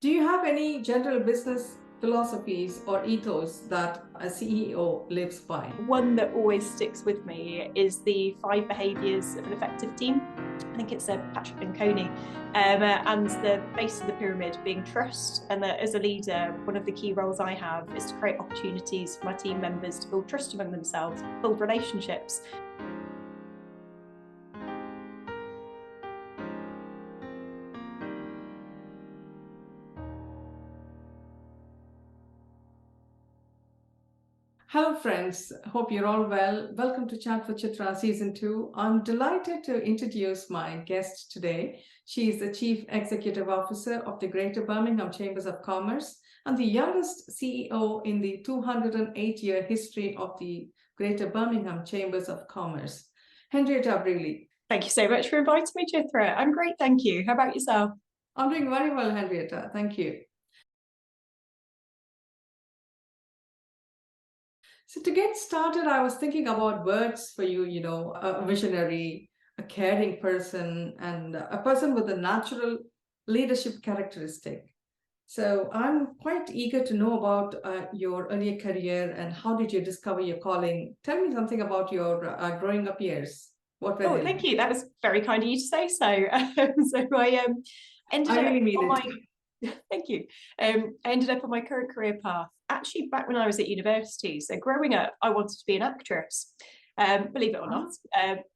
Do you have any general business philosophies or ethos that a CEO lives by? One that always sticks with me is the 5 behaviours of an effective team. I think it's Patrick Lencioni, and the base of the pyramid being trust. And that as a leader, one of the key roles I have is to create opportunities for my team members to build trust among themselves, build relationships. Hello friends, hope you're all well. Welcome to Chat for Chithra Season 2. I'm delighted to introduce my guest today. She is the Chief Executive Officer of the Greater Birmingham Chambers of Commerce and the youngest CEO in the 208-year history of the Greater Birmingham Chambers of Commerce, Henrietta BRealey. Thank you so much for inviting me, Chithra. I'm great, thank you. How about yourself? I'm doing very well, Henrietta. Thank you. So to get started, I was thinking about words for you, a visionary, a caring person, and a person with a natural leadership characteristic. So I'm quite eager to know about your earlier career and how did you discover your calling? Tell me something about your growing up years. What were they? Thank you. That was very kind of you to say so. So I ended I really up mean on it. my thank you. I ended up on my current career path actually back when I was at university. So growing up, I wanted to be an actress. Believe it or not.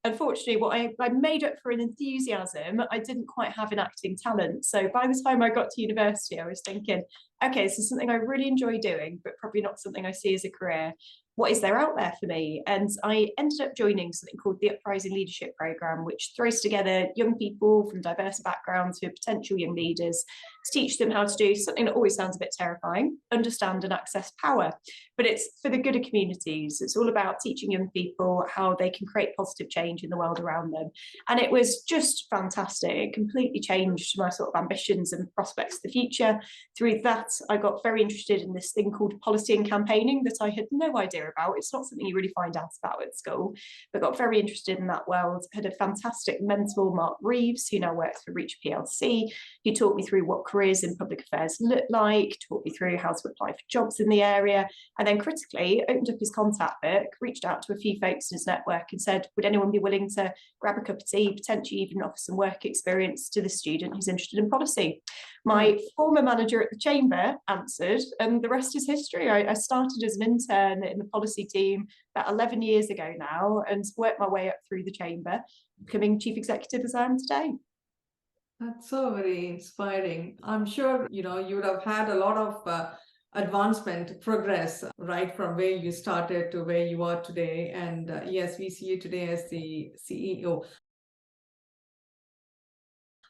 Unfortunately, what I made up for an enthusiasm, I didn't quite have an acting talent. So by the time I got to university, I was thinking, okay, this is something I really enjoy doing, but probably not something I see as a career. What is there out there for me? And I ended up joining something called the Uprising Leadership Programme, which throws together young people from diverse backgrounds who are potential young leaders to teach them how to do something that always sounds a bit terrifying, understand and access power. But it's for the good of communities. It's all about teaching young people how they can create positive change in the world around them. And it was just fantastic. It completely changed my sort of ambitions and prospects for the future. Through that, I got very interested in this thing called policy and campaigning that I had no idea about. It's not something you really find out about at school, but got very interested in that world. Had a fantastic mentor, Mark Reeves, who now works for Reach PLC. He taught me through what careers in public affairs look like, taught me through how to apply for jobs in the area, and then critically opened up his contact book, reached out to a few folks in his network and said, would anyone be willing to grab a cup of tea, potentially even offer some work experience to the student who's interested in policy? My former manager at the Chamber answered, and the rest is history. I started as an intern in the policy team about 11 years ago now and worked my way up through the Chamber, becoming Chief Executive as I am today. That's so very inspiring. I'm sure, you would have had a lot of advancement, progress, right from where you started to where you are today. And yes, we see you today as the CEO.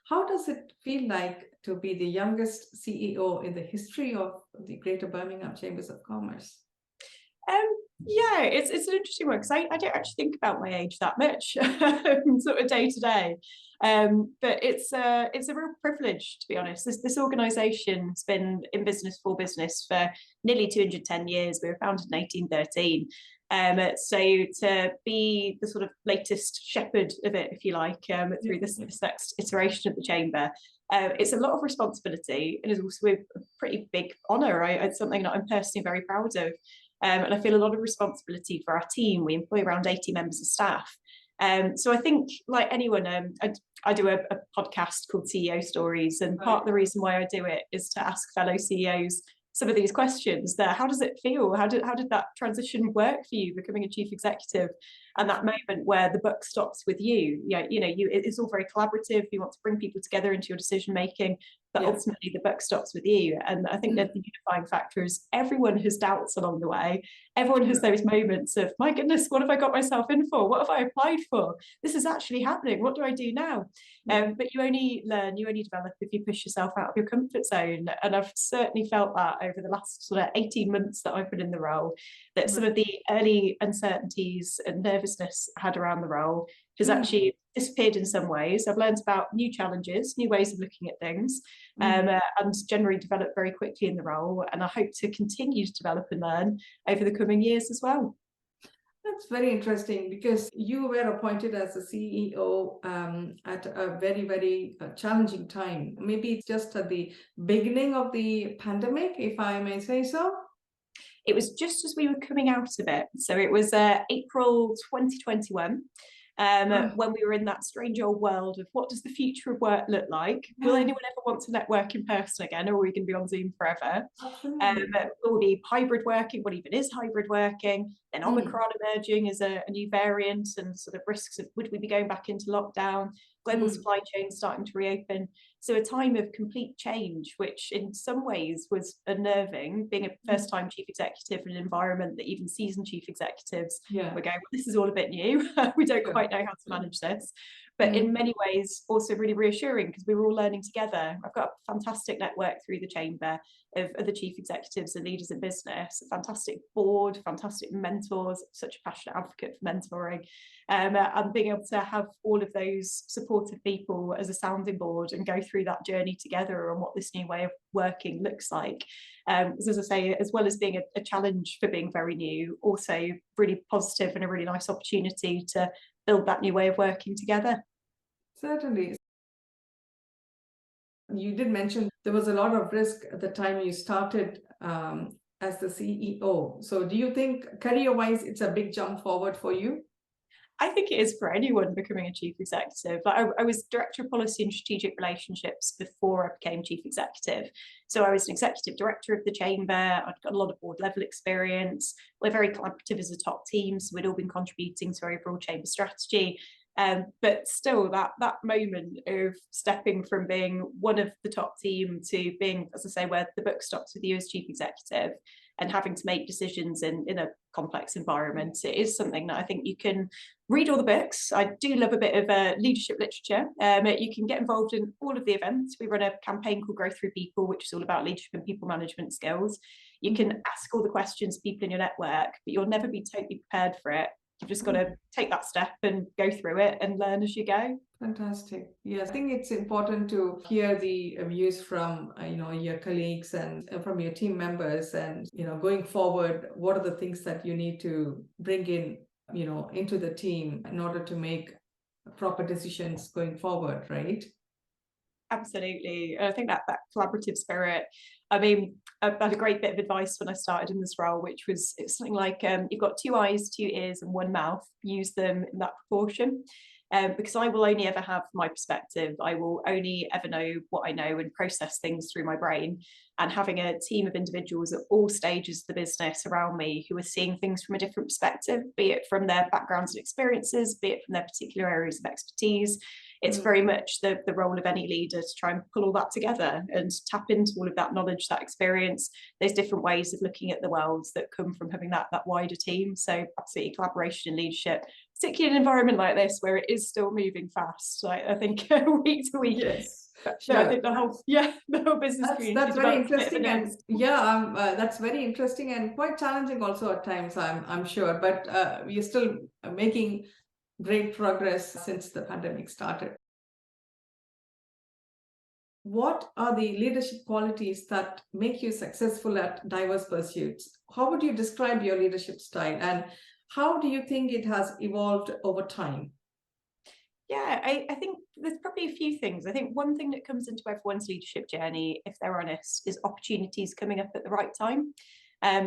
How does it feel like to be the youngest CEO in the history of the Greater Birmingham Chambers of Commerce? Yeah, it's an interesting one because I don't actually think about my age that much, sort of day to day. But it's a real privilege, to be honest. This organisation has been in business for business for nearly 210 years. We were founded in 1813. So to be the sort of latest shepherd of it, if you like, through this next iteration of the Chamber, it's a lot of responsibility and is also a pretty big honour. It's something that I'm personally very proud of. And I feel a lot of responsibility for our team. We employ around 80 members of staff. So I think, like anyone, I do a podcast called CEO Stories, and part of the reason why I do it is to ask fellow CEOs some of these questions there. How does it feel? How did that transition work for you, becoming a chief executive, and that moment where the buck stops with you? It's all very collaborative. You want to bring people together into your decision making, but ultimately the buck stops with you. And I think that the unifying factor is everyone has doubts along the way. Everyone has those moments of, my goodness, what have I got myself in for? What have I applied for? This is actually happening. What do I do now? But you only learn, you only develop if you push yourself out of your comfort zone. And I've certainly felt that over the last sort of 18 months that I've been in the role, that some of the early uncertainties and nervousness I had around the role has actually disappeared in some ways. I've learned about new challenges, new ways of looking at things, and generally developed very quickly in the role. And I hope to continue to develop and learn over the coming years as well. That's very interesting because you were appointed as a CEO at a very, very challenging time. Maybe it's just at the beginning of the pandemic, if I may say so. It was just as we were coming out of it. So it was April 2021. Ah, When we were in that strange old world of what does the future of work look like? Will yeah, anyone ever want to network in person again, or are we going to be on Zoom forever? absolutely. Will we be hybrid working? What even is hybrid working? Then Mm, Omicron emerging as a new variant, and sort of risks of would we be going back into lockdown? Global mm, supply chains starting to reopen. So a time of complete change, which in some ways was unnerving, being a mm. first-time chief executive in an environment that even seasoned chief executives Yeah, were going, well, this is all a bit new. We don't sure. quite know how to manage this. But in Mm, many ways, also really reassuring because we were all learning together. I've got a fantastic network through the chamber of other chief executives and leaders in business, a fantastic board, fantastic mentors, such a passionate advocate for mentoring, and being able to have all of those supportive people as a sounding board and go through that journey together on what this new way of working looks like. As I say, as well as being a challenge for being very new, also really positive and a really nice opportunity to build that new way of working together. certainly. You did mention there was a lot of risk at the time you started as the CEO. So do you think career-wise it's a big jump forward for you? I think it is for anyone becoming a chief executive. Like I was director of policy and strategic relationships before I became chief executive. So I was an executive director of the chamber. I'd got a lot of board level experience. We're very collaborative as a top team, so we'd all been contributing to our overall chamber strategy. But still, that moment of stepping from being one of the top team to being, as I say, where the book stops with you as chief executive and having to make decisions in a complex environment, it is something that I think you can read all the books. I do love a bit of leadership literature. You can get involved in all of the events. We run a campaign called Growth Through People, which is all about leadership and people management skills. You can ask all the questions people in your network, but you'll never be totally prepared for it. You've just got to take that step and go through it and learn as you go. Fantastic. Yes, I think it's important to hear the views from your colleagues and from your team members, and going forward, what are the things that you need to bring in into the team in order to make proper decisions going forward, right? Absolutely. I think that collaborative spirit. I mean, I had a great bit of advice when I started in this role, which was it's something like you've got two eyes, two ears, and one mouth. Use them in that proportion. Because I will only ever have my perspective. I will only ever know what I know and process things through my brain. And having a team of individuals at all stages of the business around me who are seeing things from a different perspective, be it from their backgrounds and experiences, be it from their particular areas of expertise, it's Mm. very much the role of any leader to try and pull all that together and tap into all of that knowledge, that experience, those different ways of looking at the world that come from having that wider team. So absolutely collaboration and leadership, particularly in an environment like this where it is still moving fast. I think week to week, Yes, I sure. think the whole business community That's very develops a bit of a interesting, and nest. yeah, that's very interesting and quite challenging also at times. I'm sure, but we're still making great progress since the pandemic started. What are the leadership qualities that make you successful at diverse pursuits? How would you describe your leadership style, and how do you think it has evolved over time? Yeah, I think there's probably a few things. I think one thing that comes into everyone's leadership journey, if they're honest, is opportunities coming up at the right time.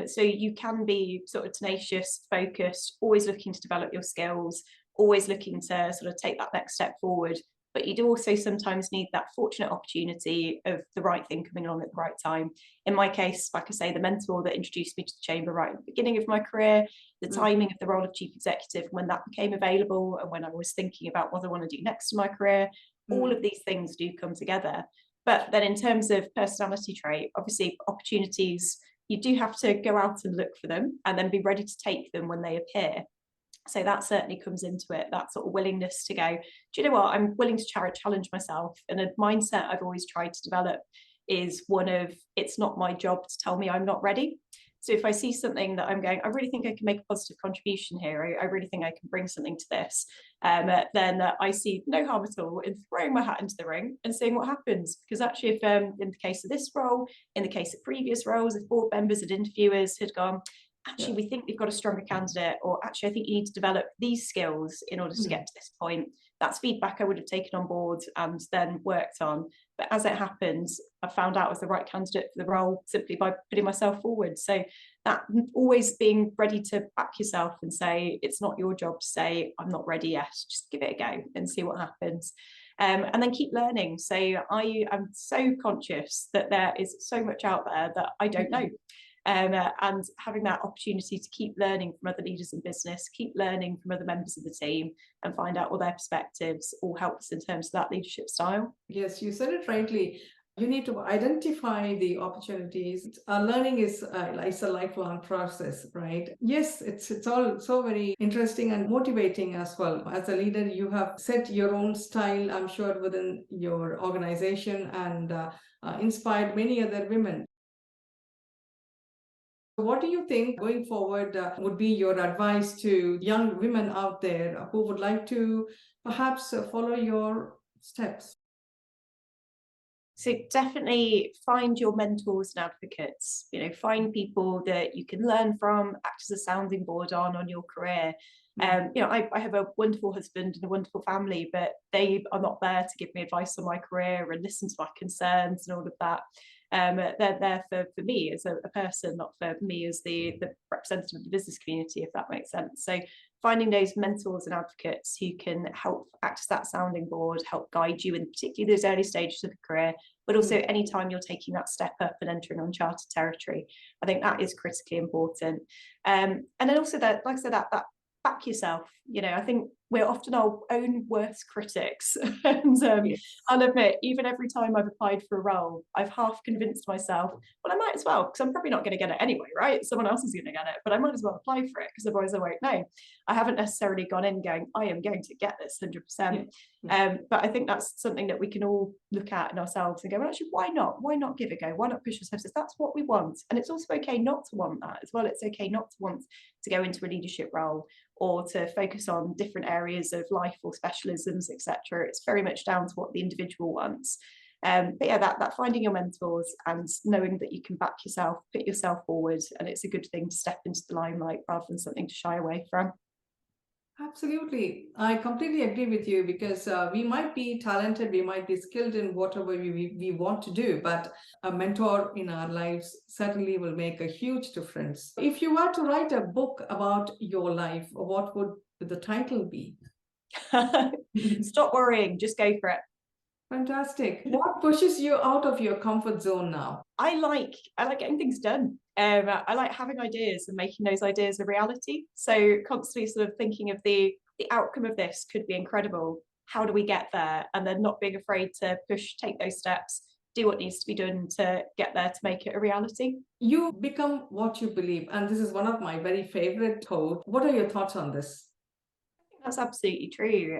So you can be sort of tenacious, focused, always looking to develop your skills, always looking to sort of take that next step forward. But you do also sometimes need that fortunate opportunity of the right thing coming along at the right time. In my case, like I say, the mentor that introduced me to the chamber right at the beginning of my career, the Mm, timing of the role of chief executive when that became available and when I was thinking about what I want to do next in my career, all mm, of these things do come together. But then in terms of personality trait, obviously opportunities, you do have to go out and look for them and then be ready to take them when they appear. So that certainly comes into it, that sort of willingness to go, do you know what, I'm willing to challenge myself. And a mindset I've always tried to develop is one of, it's not my job to tell me I'm not ready. So if I see something that I'm going, I really think I can make a positive contribution here, I really think I can bring something to this, then I see no harm at all in throwing my hat into the ring and seeing what happens. Because actually, if in the case of this role, in the case of previous roles, if board members and interviewers had gone, actually, we think we've got a stronger candidate, or actually, I think you need to develop these skills in order to get to this point. That's feedback I would have taken on board and then worked on. But as it happens, I found out I was the right candidate for the role simply by putting myself forward. So that always being ready to back yourself and say, it's not your job to say, I'm not ready yet, just give it a go and see what happens. And then keep learning. So I am so conscious that there is so much out there that I don't know. And having that opportunity to keep learning from other leaders in business, keep learning from other members of the team, and find out all their perspectives all helps in terms of that leadership style. Yes, you said it rightly. You need to identify the opportunities. Learning is it's a lifelong process, right? Yes, it's all so very interesting and motivating as well. As a leader, you have set your own style, I'm sure, within your organization, and inspired many other women. What do you think going forward would be your advice to young women out there who would like to perhaps follow your steps? So definitely find your mentors and advocates, find people that you can learn from, act as a sounding board on your career. I have a wonderful husband and a wonderful family, but they are not there to give me advice on my career and listen to my concerns and all of that. They're there for me as a person, not for me as the representative of the business community, if that makes sense. So finding those mentors and advocates who can help act as that sounding board, help guide you in particularly those early stages of the career, but also anytime you're taking that step up and entering uncharted territory. I think that is critically important. And then also that, like I said, that back yourself. I think we're often our own worst critics. And I'll admit, even every time I've applied for a role, I've half convinced myself, well, I might as well, because I'm probably not going to get it anyway, right? Someone else is going to get it, but I might as well apply for it, because otherwise I won't know. I haven't necessarily gone in going, I am going to get this 100%. But I think that's something that we can all look at in ourselves and go, well, actually, why not? Why not give it a go? Why not push ourselves? That's what we want. And it's also okay not to want that as well. It's okay not to want to go into a leadership role or to focus on different areas of life or specialisms, etc. It's very much down to what the individual wants. But yeah, that finding your mentors and knowing that you can back yourself, put yourself forward, and it's a good thing to step into the limelight rather than something to shy away from. Absolutely. I completely agree with you, because we might be talented, we might be skilled in whatever we want to do, but a mentor in our lives certainly will make a huge difference. If you were to write a book about your life, what would the title be? Stop worrying, just go for it. Fantastic. What pushes you out of your comfort zone now? I like getting things done. I like having ideas and making those ideas a reality. So constantly sort of thinking of the outcome of this could be incredible. How do we get there? And then not being afraid to take those steps, do what needs to be done to get there to make it a reality. You become what you believe. And this is one of my very favorite quotes. What are your thoughts on this? That's absolutely true.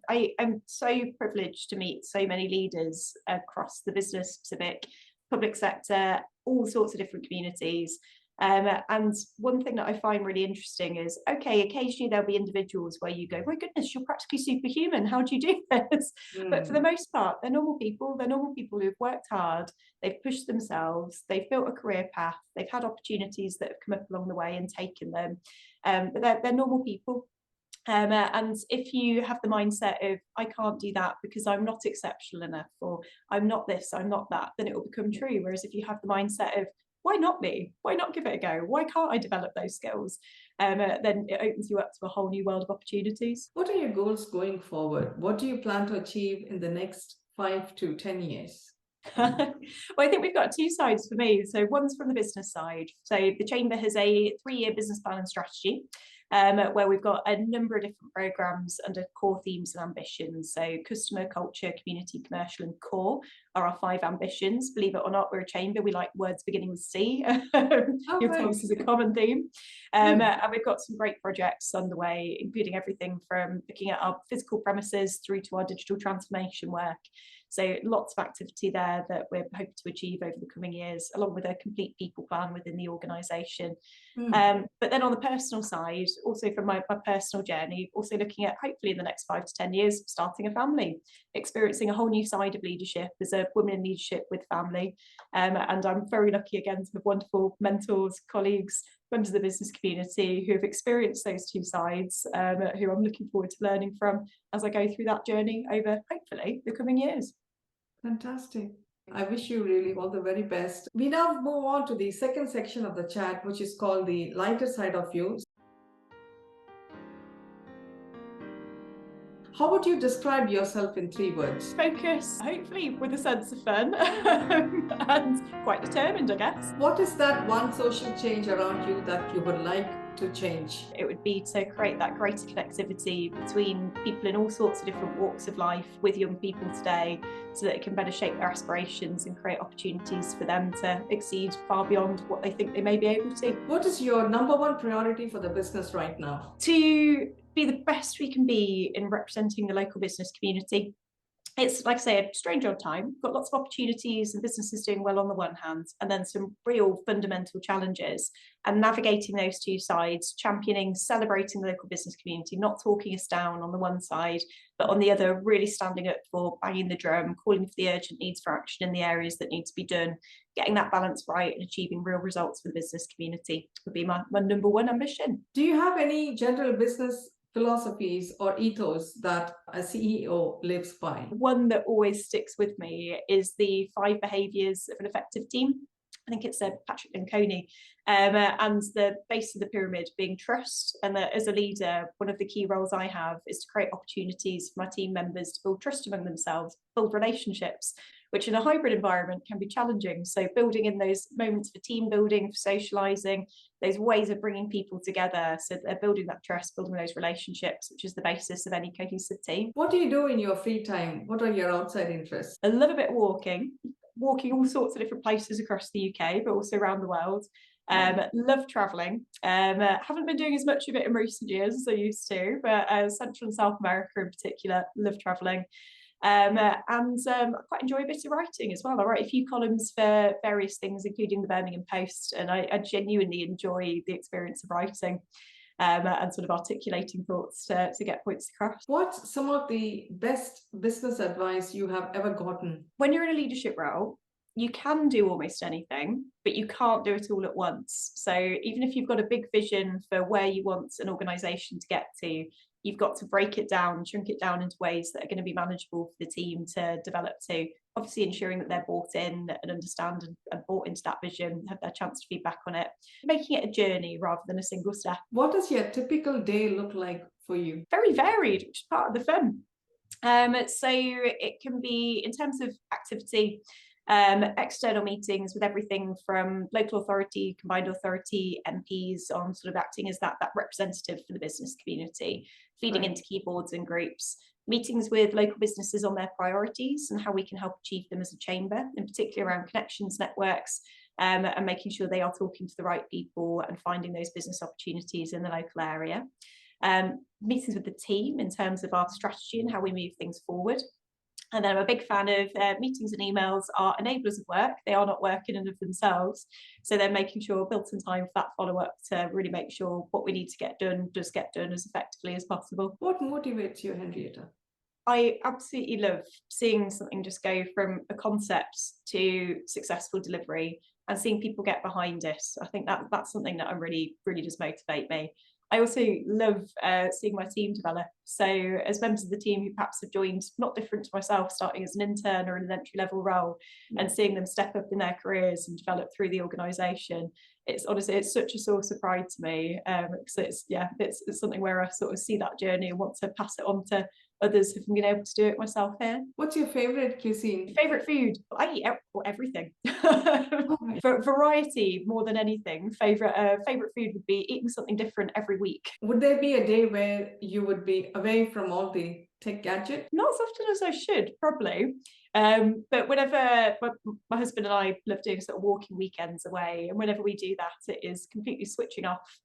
I am so privileged to meet so many leaders across the business, civic, public sector, all sorts of different communities. And one thing that I find really interesting is, okay, occasionally there'll be individuals where you go, my goodness, you're practically superhuman. How do you do this? But for the most part, they're normal people. They're normal people who've worked hard. They've pushed themselves. They've built a career path. They've had opportunities that have come up along the way and taken them. But they're normal people. And if you have the mindset of, I can't do that because I'm not exceptional enough, or I'm not this, I'm not that, then it will become true. Whereas if you have the mindset of, why not me? Why not give it a go? Why can't I develop those skills? Then it opens you up to a whole new world of opportunities. What are your goals going forward? What do you plan to achieve in the next 5 to 10 years? Well, I think we've got two sides for me. So one's from the business side. So the Chamber has a 3-year business plan and strategy, where we've got a number of different programmes under core themes and ambitions. So customer, culture, community, commercial and core are our 5 ambitions. Believe it or not, we're a chamber. We like words beginning with C. You'll tell this is a common theme. And we've got some great projects underway, including everything from looking at our physical premises through to our digital transformation work. So lots of activity there that we're hoping to achieve over the coming years, along with a complete people plan within the organisation. But then on the personal side, also from my personal journey, also looking at hopefully in the next 5 to 10 years, starting a family, experiencing a whole new side of leadership as a woman in leadership with family. And I'm very lucky again to have wonderful mentors, colleagues, members of the business community who have experienced those two sides, who I'm looking forward to learning from as I go through that journey over, hopefully, the coming years. Fantastic. I wish you really all the very best. We now move on to the second section of the chat, which is called the lighter side of you. How would you describe yourself in 3 words? Focus, hopefully with a sense of fun, and quite determined, I guess. What is that one social change around you that you would like to change? It would be to create that greater connectivity between people in all sorts of different walks of life with young people today, so that it can better shape their aspirations and create opportunities for them to exceed far beyond what they think they may be able to. What is your number 1 priority for the business right now? To be the best we can be in representing the local business community. It's, like I say, a strange odd time. We've got lots of opportunities and businesses doing well on the one hand, and then some real fundamental challenges, and navigating those two sides, championing, celebrating the local business community, not talking us down on the one side, but on the other, really standing up for, banging the drum, calling for the urgent needs for action in the areas that need to be done, getting that balance right and achieving real results for the business community would be my number 1 ambition. Do you have any general business philosophies or ethos that a CEO lives by? One that always sticks with me is the 5 behaviours of an effective team. I think it's Patrick Lencioni, and the base of the pyramid being trust. And that as a leader, one of the key roles I have is to create opportunities for my team members to build trust among themselves, build relationships, which in a hybrid environment can be challenging. So building in those moments for team building, for socialising, those ways of bringing people together, so they're building that trust, building those relationships, which is the basis of any cohesive team. What do you do in your free time? What are your outside interests? I love a bit of walking all sorts of different places across the UK, but also around the world. Love travelling. Haven't been doing as much of it in recent years as I used to, but Central and South America in particular, love travelling. I quite enjoy a bit of writing as well. I write a few columns for various things, including the Birmingham Post, and I genuinely enjoy the experience of writing. And sort of articulating thoughts to get points across. What's some of the best business advice you have ever gotten? When you're in a leadership role, you can do almost anything, but you can't do it all at once. So even if you've got a big vision for where you want an organisation to get to, you've got to break it down, shrink it down into ways that are going to be manageable for the team to develop to. Obviously ensuring that they're bought in and understand and bought into that vision, have their chance to feedback on it, making it a journey rather than a single step. What does your typical day look like for you? Very varied, which is part of the fun. So it can be, in terms of activity, external meetings with everything from local authority, combined authority, MPs on sort of acting as that representative for the business community, feeding into key boards and groups, meetings with local businesses on their priorities and how we can help achieve them as a chamber, in particular around connections networks, and making sure they are talking to the right people and finding those business opportunities in the local area. Meetings with the team in terms of our strategy and how we move things forward. And then I'm a big fan of meetings and emails are enablers of work. They are not work in and of themselves. So they're making sure built in time for that follow-up to really make sure what we need to get done does get done as effectively as possible. What motivates you, Henrietta? I absolutely love seeing something just go from a concept to successful delivery and seeing people get behind it. I think that's something that really does motivate me. I also love seeing my team develop. So as members of the team who perhaps have joined, not different to myself, starting as an intern or in an entry-level role, and seeing them step up in their careers and develop through the organisation, it's such a source of pride to me. Because it's something where I sort of see that journey and want to pass it on to others who've been able to do it myself here. What's your favourite cuisine? Favourite food? I eat everything. For variety more than anything. Favourite food would be eating something different every week. Would there be a day where you would be away from all the tech gadget? Not as often as I should, probably. But whenever my husband and I love doing sort of walking weekends away, and whenever we do that, it is completely switching off.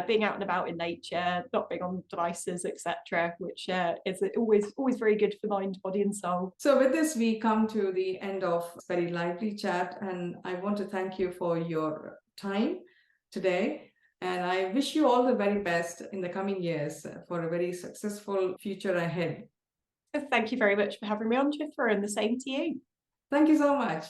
Being out and about in nature, not being on devices, etc., which is always very good for mind, body and soul. So with this, we come to the end of a very lively chat, and I want to thank you for your time today. And I wish you all the very best in the coming years for a very successful future ahead. Thank you very much for having me on, Chithra, and the same to you. Thank you so much.